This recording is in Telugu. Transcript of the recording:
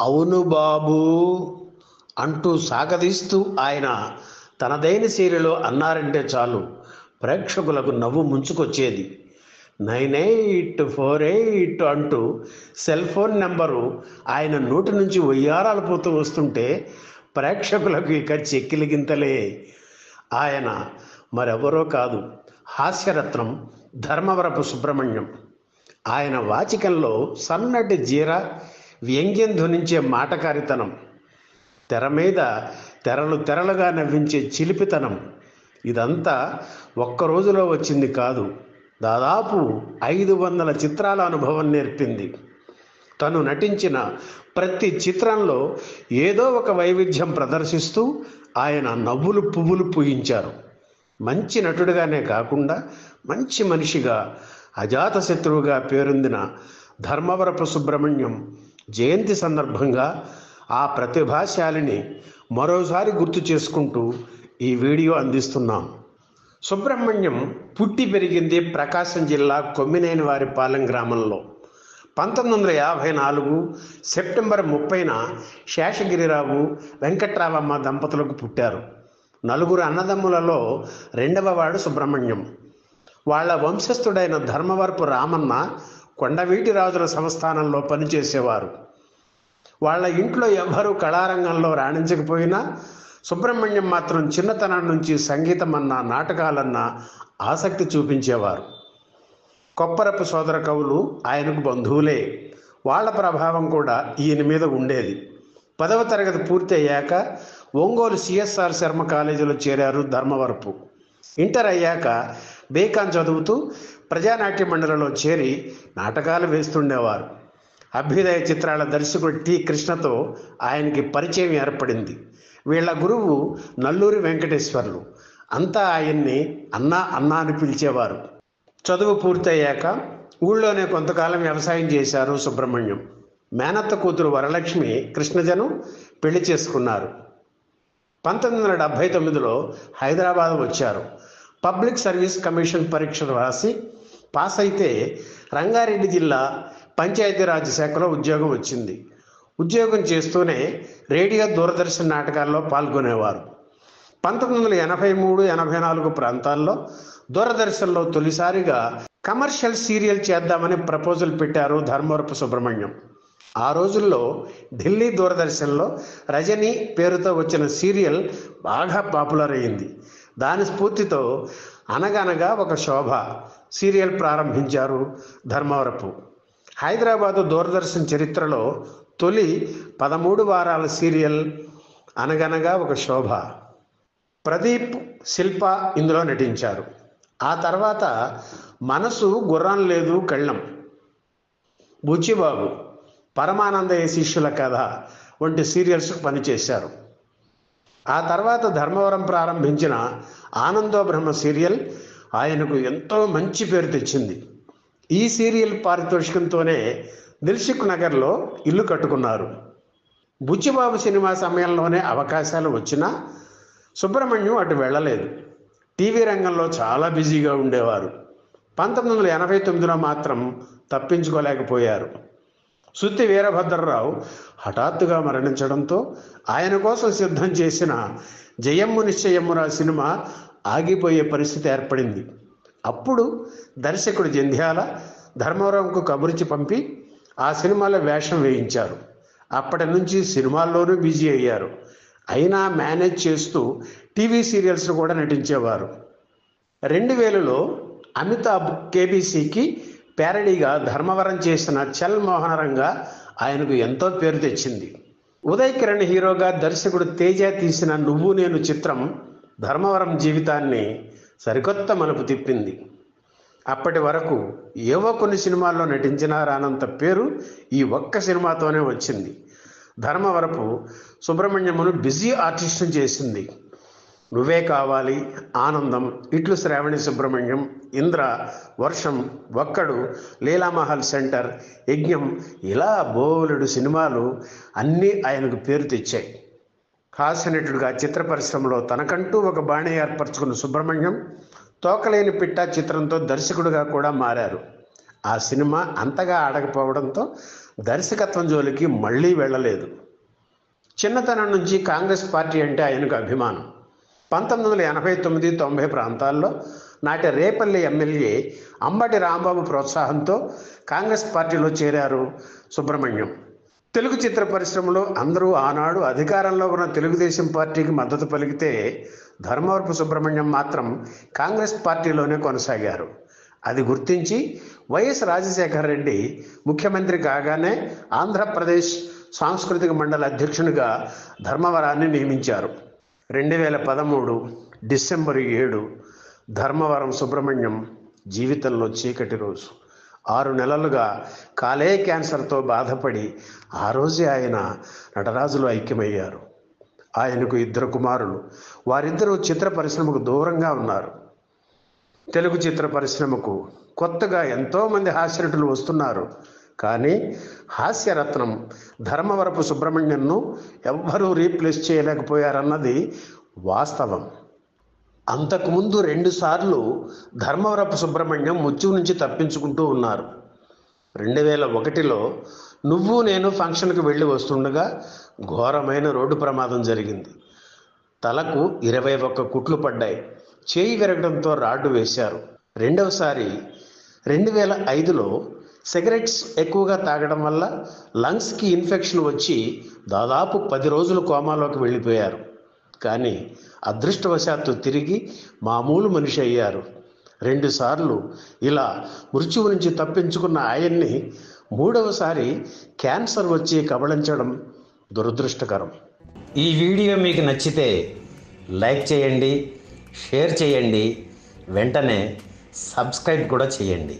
అవును బాబూ అంటూ సాగదీస్తూ ఆయన తనదైన శైలిలో అన్నారంటే చాలు ప్రేక్షకులకు నవ్వు ముంచుకొచ్చేది. 9848 అంటూ సెల్ ఫోన్ నెంబరు ఆయన నోటి నుంచి వయ్యారాలు పోతూ వస్తుంటే ప్రేక్షకులకు ఇక చెక్కిలిగింతలే. ఆయన మరెవరో కాదు, హాస్యరత్నం ధర్మవరపు సుబ్రహ్మణ్యం. ఆయన వాచికంలో సన్నటి జీర, వ్యంగ్యం ధ్వనించే మాటకారితనం, తెర మీద తెరలు తెరలుగా నవ్వించే చిలిపితనం, ఇదంతా ఒక్క రోజులో వచ్చింది కాదు, దాదాపు 500 చిత్రాల అనుభవం నేర్పింది. తను నటించిన ప్రతి చిత్రంలో ఏదో ఒక వైవిధ్యం ప్రదర్శిస్తూ ఆయన నవ్వులు పువ్వులు పూయించారు. మంచి నటుడిగానే కాకుండా మంచి మనిషిగా, అజాతశత్రువుగా పేరొందిన ధర్మవరపు సుబ్రహ్మణ్యం జయంతి సందర్భంగా ఆ ప్రతిభాశాలిని మరోసారి గుర్తు చేసుకుంటూ ఈ వీడియో అందిస్తున్నాం. సుబ్రహ్మణ్యం పుట్టి పెరిగింది ప్రకాశం జిల్లా కొమ్మినేనివారిపాలెం గ్రామంలో. 1954 సెప్టెంబర్ 30న శేషగిరిరావు, వెంకట్రావమ్మ దంపతులకు పుట్టారు. 4 అన్నదమ్ములలో రెండవవాడు సుబ్రహ్మణ్యం. వాళ్ళ వంశస్థుడైన ధర్మవరపు రామన్న కొండవీటి రాజుల సంస్థానంలో పనిచేసేవారు. వాళ్ళ ఇంట్లో ఎవ్వరూ కళారంగంలో రాణించకపోయినా సుబ్రహ్మణ్యం మాత్రం చిన్నతనం నుంచి సంగీతం అన్నా నాటకాలన్నా ఆసక్తి చూపించేవారు. కొప్పరపు సోదర కవులు ఆయనకు బంధువులే. వాళ్ళ ప్రభావం కూడా ఈయన మీద ఉండేది. 10వ తరగతి పూర్తి అయ్యాక ఒంగోలు సిఎస్ఆర్ శర్మ కాలేజీలో చేరారు ధర్మవరపు. ఇంటర్ అయ్యాక బీకాం చదువుతూ ప్రజానాట్య మండలిలో చేరి నాటకాలు వేస్తుండేవారు. అభ్యుదయ చిత్రాల దర్శకుడు టి కృష్ణతో ఆయనకి పరిచయం ఏర్పడింది. వీళ్ళ గురువు నల్లూరి వెంకటేశ్వర్లు. అంతా ఆయన్ని అన్నా అన్నా అని పిలిచేవారు. చదువు పూర్తయ్యాక ఊళ్ళోనే కొంతకాలం వ్యవసాయం చేశారు సుబ్రహ్మణ్యం. మేనత్త కూతురు వరలక్ష్మి కృష్ణజను పెళ్లి చేసుకున్నారు. 1979లో హైదరాబాద్ వచ్చారు. పబ్లిక్ సర్వీస్ కమిషన్ పరీక్షలు రాసి పాస్ అయితే రంగారెడ్డి జిల్లా పంచాయతీరాజ్ శాఖలో ఉద్యోగం వచ్చింది. ఉద్యోగం చేస్తూనే రేడియో, దూరదర్శన్ నాటకాల్లో పాల్గొనేవారు. 1983-84 ప్రాంతాల్లో దూరదర్శన్లో తొలిసారిగా కమర్షియల్ సీరియల్ చేద్దామని ప్రపోజల్ పెట్టారు ధర్మవరపు సుబ్రహ్మణ్యం. ఆ రోజుల్లో ఢిల్లీ దూరదర్శన్లో రజనీ పేరుతో వచ్చిన సీరియల్ బాగా పాపులర్ అయింది. దాని స్ఫూర్తితో అనగనగా ఒక శోభ సీరియల్ ప్రారంభించారు ధర్మవరపు. హైదరాబాదు దూరదర్శన్ చరిత్రలో తొలి 13 వారాల సీరియల్ అనగనగా ఒక శోభ. ప్రదీప్, శిల్ప ఇందులో నటించారు. ఆ తర్వాత మనసు గుర్రం లేదు కళ్ళం, బుచ్చిబాబు, పరమానందయ్య శిష్యుల కథ వంటి సీరియల్స్ పనిచేశారు. ఆ తర్వాత ధర్మవరం ప్రారంభించిన ఆనందో బ్రహ్మ సీరియల్ ఆయనకు ఎంతో మంచి పేరు తెచ్చింది. ఈ సీరియల్ పారితోషికంతోనే దిల్సుఖ్ నగర్లో ఇల్లు కట్టుకున్నారు. బుచ్చిబాబు సినిమా సమయంలోనే అవకాశాలు వచ్చినా సుబ్రహ్మణ్యం అటు వెళ్ళలేదు. టీవీ రంగంలో చాలా బిజీగా ఉండేవారు. 1989లో మాత్రం తప్పించుకోలేకపోయారు. సుత్తి వీరభద్రరావు హఠాత్తుగా మరణించడంతో ఆయన కోసం సిద్ధం చేసిన జయమ్ము నిశ్చయమ్మురా సినిమా ఆగిపోయే పరిస్థితి ఏర్పడింది. అప్పుడు దర్శకుడు జంధ్యాల ధర్మవరంకు కబుర్చి పంపి ఆ సినిమాలో వేషం వేయించారు. అప్పటి నుంచి సినిమాల్లోనూ బిజీ అయ్యారు. అయినా మేనేజ్ చేస్తూ టీవీ సీరియల్స్ కూడా నటించేవారు. 2000లో అమితాబ్ కేబీసీకి ప్యారడీగా ధర్మవరం చేసిన చల్ మోహనరంగా ఆయనకు ఎంతో పేరు తెచ్చింది. ఉదయ్ కిరణ్ హీరోగా దర్శకుడు తేజ తీసిన నువ్వు నేను చిత్రం ధర్మవరం జీవితాన్ని సరికొత్త మలుపు తిప్పింది. అప్పటి వరకు ఏవో కొన్ని సినిమాల్లో నటించినా రానంత పేరు ఈ ఒక్క సినిమాతోనే వచ్చింది. ధర్మవరపు సుబ్రహ్మణ్యమును బిజీ ఆర్టిస్ట్ని చేసింది. నువ్వే కావాలి, ఆనందం, ఇట్లు శ్రావణి సుబ్రహ్మణ్యం, ఇంద్ర, వర్షం, ఒక్కడు, లీలామహల్ సెంటర్, యజ్ఞం, ఇలా బోలెడు సినిమాలు అన్నీ ఆయనకు పేరు తెచ్చాయి. హాస్యనటుడిగా చిత్ర పరిశ్రమలో తనకంటూ ఒక బాణి ఏర్పరచుకున్న సుబ్రహ్మణ్యం తోకలేని పిట్ట చిత్రంతో దర్శకుడిగా కూడా మారారు. ఆ సినిమా అంతగా ఆడకపోవడంతో దర్శకత్వం జోలికి మళ్ళీ వెళ్ళలేదు. చిన్నతనం నుంచి కాంగ్రెస్ పార్టీ అంటే ఆయనకు అభిమానం. 1989-90 ప్రాంతాల్లో నాటి రేపల్లి ఎమ్మెల్యే అంబటి రాంబాబు ప్రోత్సాహంతో కాంగ్రెస్ పార్టీలో చేరారు సుబ్రహ్మణ్యం. తెలుగు చిత్ర పరిశ్రమలో అందరూ ఆనాడు అధికారంలో ఉన్న తెలుగుదేశం పార్టీకి మద్దతు పలికితే ధర్మవరపు సుబ్రహ్మణ్యం మాత్రం కాంగ్రెస్ పార్టీలోనే కొనసాగారు. అది గుర్తించి వైఎస్ రాజశేఖర రెడ్డి ముఖ్యమంత్రి కాగానే ఆంధ్రప్రదేశ్ సాంస్కృతిక మండలి అధ్యక్షునిగా ధర్మవరాన్ని నియమించారు. 2013 డిసెంబర్ 7 ధర్మవరం సుబ్రహ్మణ్యం జీవితంలో చీకటి రోజు. 6 నెలలుగా కాలేయ క్యాన్సర్తో బాధపడి ఆ రోజే ఆయన నటరాజులో ఐక్యమయ్యారు. ఆయనకు 2 కుమారులు. వారిద్దరూ చిత్ర పరిశ్రమకు దూరంగా ఉన్నారు. తెలుగు చిత్ర పరిశ్రమకు కొత్తగా ఎంతోమంది హాస్యనటులు వస్తున్నారు. కానీ హాస్యరత్నం ధర్మవరపు సుబ్రహ్మణ్యంను ఎవ్వరూ రీప్లేస్ చేయలేకపోయారన్నది వాస్తవం. అంతకుముందు 2 సార్లు ధర్మవరపు సుబ్రహ్మణ్యం మృత్యు నుంచి తప్పించుకుంటూ ఉన్నారు. 2001లో నువ్వు నేను ఫంక్షన్కి వెళ్ళి వస్తుండగా ఘోరమైన రోడ్డు ప్రమాదం జరిగింది. తలకు 21 కుట్లు పడ్డాయి. చేయి విరగడంతో రాడ్డు వేశారు. రెండవసారి 2005లో సిగరెట్స్ ఎక్కువగా తాగడం వల్ల లంగ్స్కి ఇన్ఫెక్షన్ వచ్చి దాదాపు 10 రోజులు కోమాలోకి వెళ్ళిపోయారు. కానీ అదృష్టవశాత్తు తిరిగి మామూలు మనిషి అయ్యారు. 2 సార్లు ఇలా మృత్యువు నుంచి తప్పించుకున్న ఆయన్ని 3వసారి క్యాన్సర్ వచ్చి కబళించడం దురదృష్టకరం. ఈ వీడియో మీకు నచ్చితే లైక్ చేయండి, షేర్ చేయండి, వెంటనే సబ్స్క్రైబ్ కూడా చేయండి.